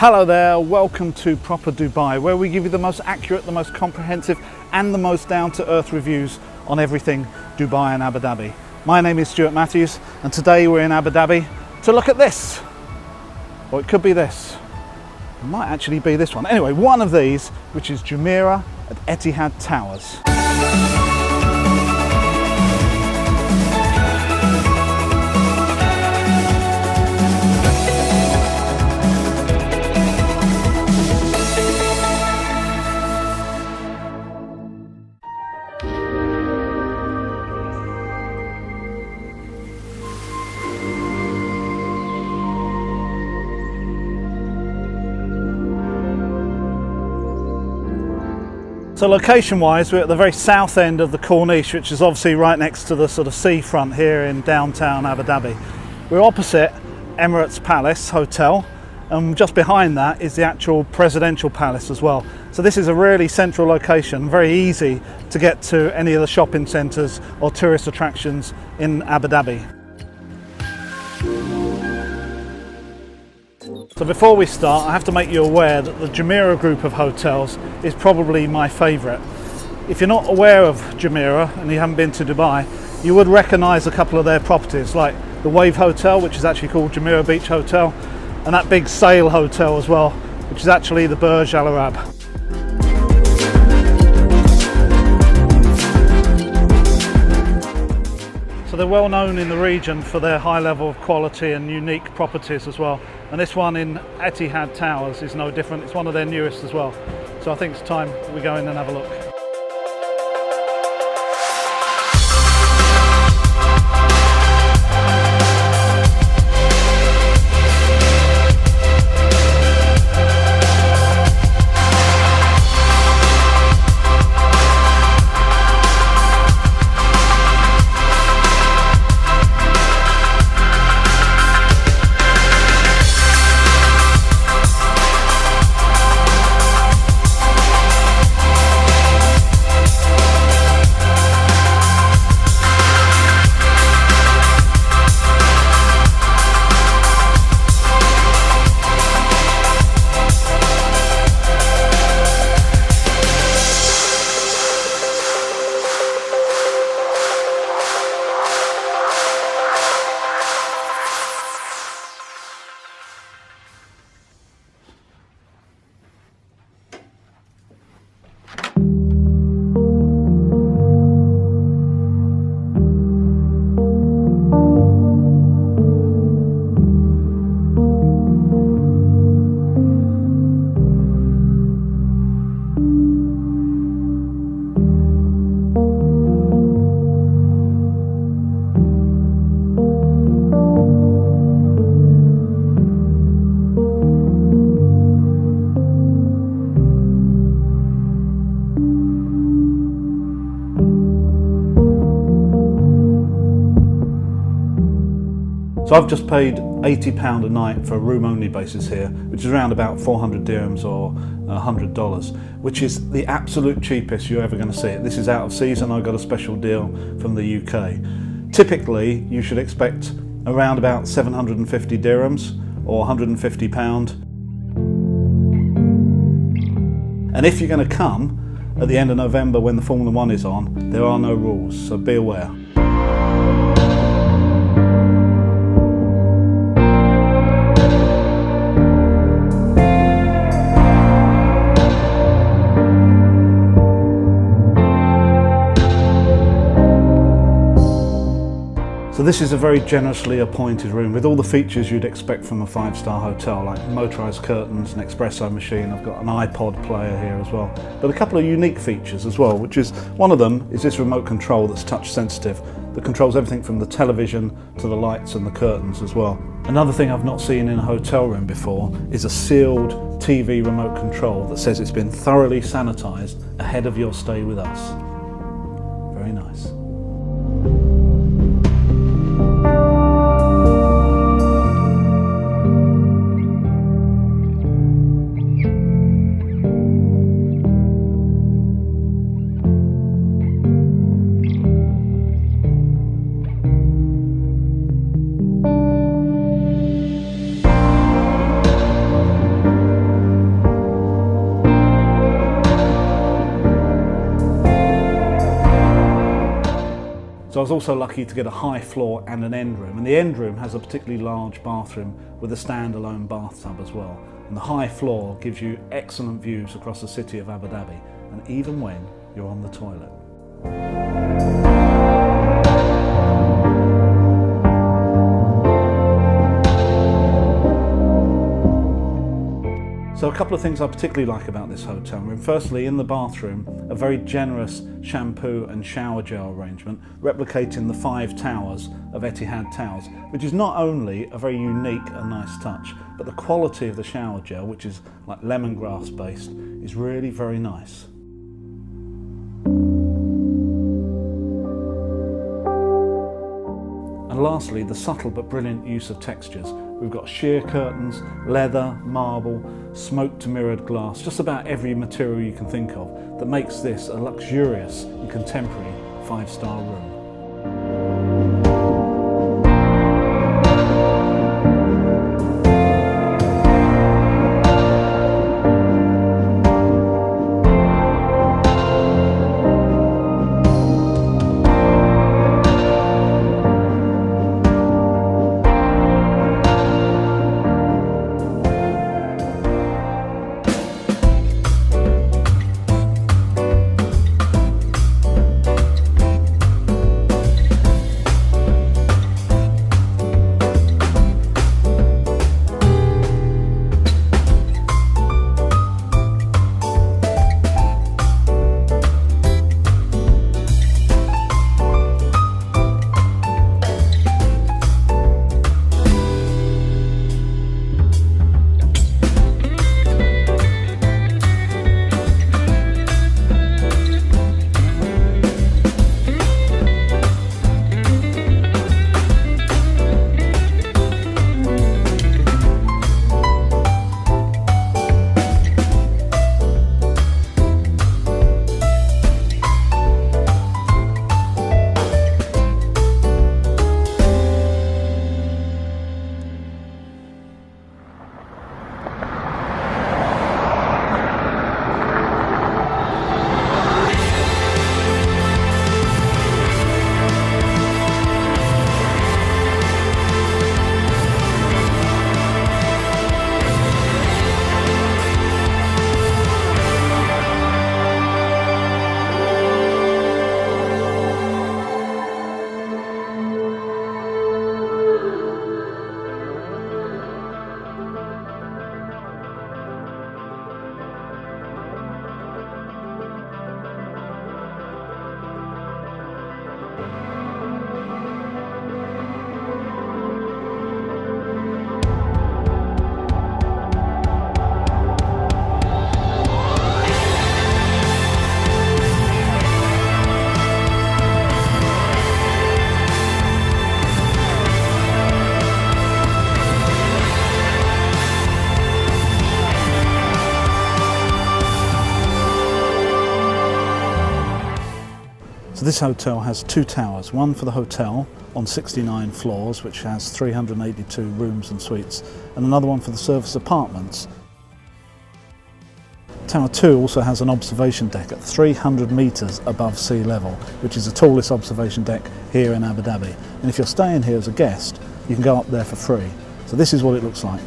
Hello there, welcome to Proper Dubai, where we give you the most accurate, the most comprehensive and the most down-to-earth reviews on everything Dubai and Abu Dhabi. My name is Stuart Matthews and today we're in Abu Dhabi to look at this. Or it could be this. It might actually be this one. Anyway, one of these, which is Jumeirah at Etihad Towers. So location-wise, we're at the very south end of the Corniche, which is obviously right next to the sort of seafront here in downtown Abu Dhabi. We're opposite Emirates Palace Hotel, and just behind that is the actual presidential palace as well. So this is a really central location, very easy to get to any of the shopping centres or tourist attractions in Abu Dhabi. So before we start, I have to make you aware that the Jumeirah group of hotels is probably my favourite. If you're not aware of Jumeirah and you haven't been to Dubai, you would recognise a couple of their properties, like the Wave Hotel, which is actually called Jumeirah Beach Hotel, and that big sail hotel as well, which is actually the Burj Al Arab. So they're well known in the region for their high level of quality and unique properties as well. And this one in Etihad Towers is no different. It's one of their newest as well. So I think it's time we go in and have a look. So I've just paid £80 a night for a room-only basis here, which is around about 400 dirhams or $100, which is the absolute cheapest you're ever going to see it. This is out of season. I got a special deal from the UK. Typically, you should expect around about 750 dirhams or £150. And if you're going to come at the end of November when the Formula 1 is on, there are no rules, so be aware. So this is a very generously appointed room with all the features you'd expect from a five-star hotel, like motorised curtains, an espresso machine. I've got an iPod player here as well, but a couple of unique features as well, which is, one of them is this remote control that's touch sensitive, that controls everything from the television to the lights and the curtains as well. Another thing I've not seen in a hotel room before is a sealed TV remote control that says it's been thoroughly sanitised ahead of your stay with us. Very nice. So I was also lucky to get a high floor and an end room, and the end room has a particularly large bathroom with a standalone bathtub as well. And the high floor gives you excellent views across the city of Abu Dhabi, and even when you're on the toilet. So a couple of things I particularly like about this hotel room. Firstly, in the bathroom, a very generous shampoo and shower gel arrangement replicating the 5 towers of Etihad Towers, which is not only a very unique and nice touch, but the quality of the shower gel, which is like lemongrass based, is really very nice. And lastly, the subtle but brilliant use of textures. We've got sheer curtains, leather, marble, smoked to mirrored glass, just about every material you can think of that makes this a luxurious and contemporary 5-star room. So this hotel has 2 towers, one for the hotel on 69 floors, which has 382 rooms and suites, and another one for the service apartments. Tower 2 also has an observation deck at 300 metres above sea level, which is the tallest observation deck here in Abu Dhabi. And if you're staying here as a guest, you can go up there for free. So this is what it looks like.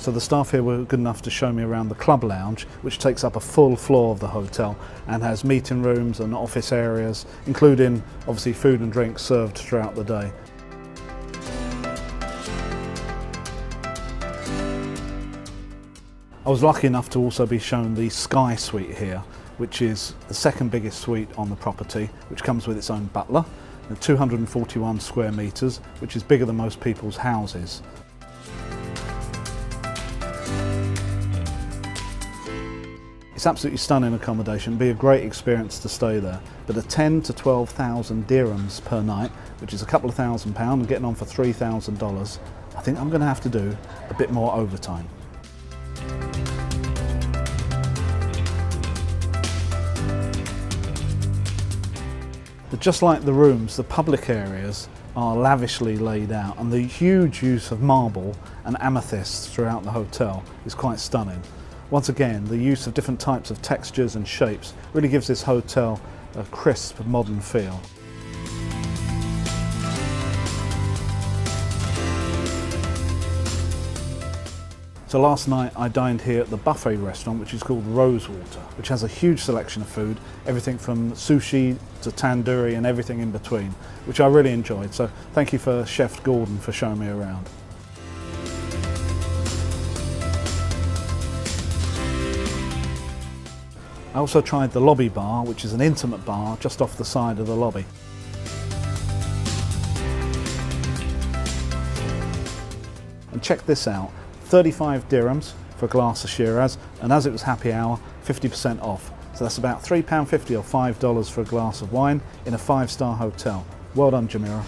So the staff here were good enough to show me around the club lounge, which takes up a full floor of the hotel and has meeting rooms and office areas, including obviously food and drinks served throughout the day. I was lucky enough to also be shown the Sky Suite here, which is the second biggest suite on the property, which comes with its own butler, and 241 square metres, which is bigger than most people's houses. It's absolutely stunning accommodation, be a great experience to stay there. But at 10 to 12,000 dirhams per night, which is a couple of £1,000 and getting on for $3,000, I think I'm going to have to do a bit more overtime. But just like the rooms, the public areas are lavishly laid out, and the huge use of marble and amethysts throughout the hotel is quite stunning. Once again, the use of different types of textures and shapes really gives this hotel a crisp, modern feel. So last night I dined here at the buffet restaurant, which is called Rosewater, which has a huge selection of food, everything from sushi to tandoori and everything in between, which I really enjoyed. So thank you for Chef Gordon for showing me around. I also tried the lobby bar, which is an intimate bar just off the side of the lobby. And check this out, 35 dirhams for a glass of Shiraz, and as it was happy hour, 50% off. So that's about £3.50 or $5 for a glass of wine in a 5-star hotel. Well done, Jumeirah.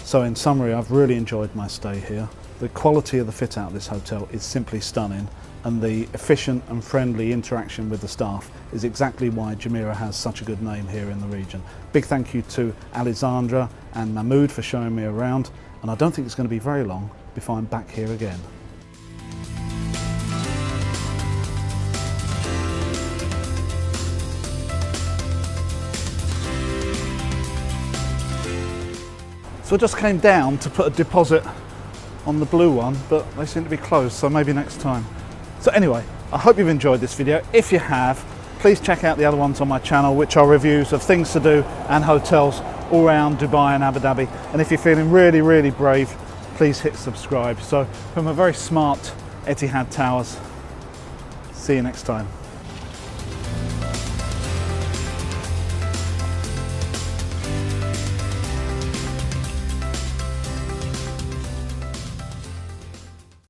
So in summary, I've really enjoyed my stay here. The quality of the fit out of this hotel is simply stunning, and the efficient and friendly interaction with the staff is exactly why Jumeirah has such a good name here in the region. Big thank you to Alexandra and Mahmoud for showing me around, and I don't think it's going to be very long before I'm back here again. So I just came down to put a deposit on the blue one, but they seem to be closed, so maybe next time. So anyway, I hope you've enjoyed this video. If you have, please check out the other ones on my channel, which are reviews of things to do and hotels all around Dubai and Abu Dhabi. And if you're feeling really, really brave, please hit subscribe. So from a very smart Etihad Towers, see you next time.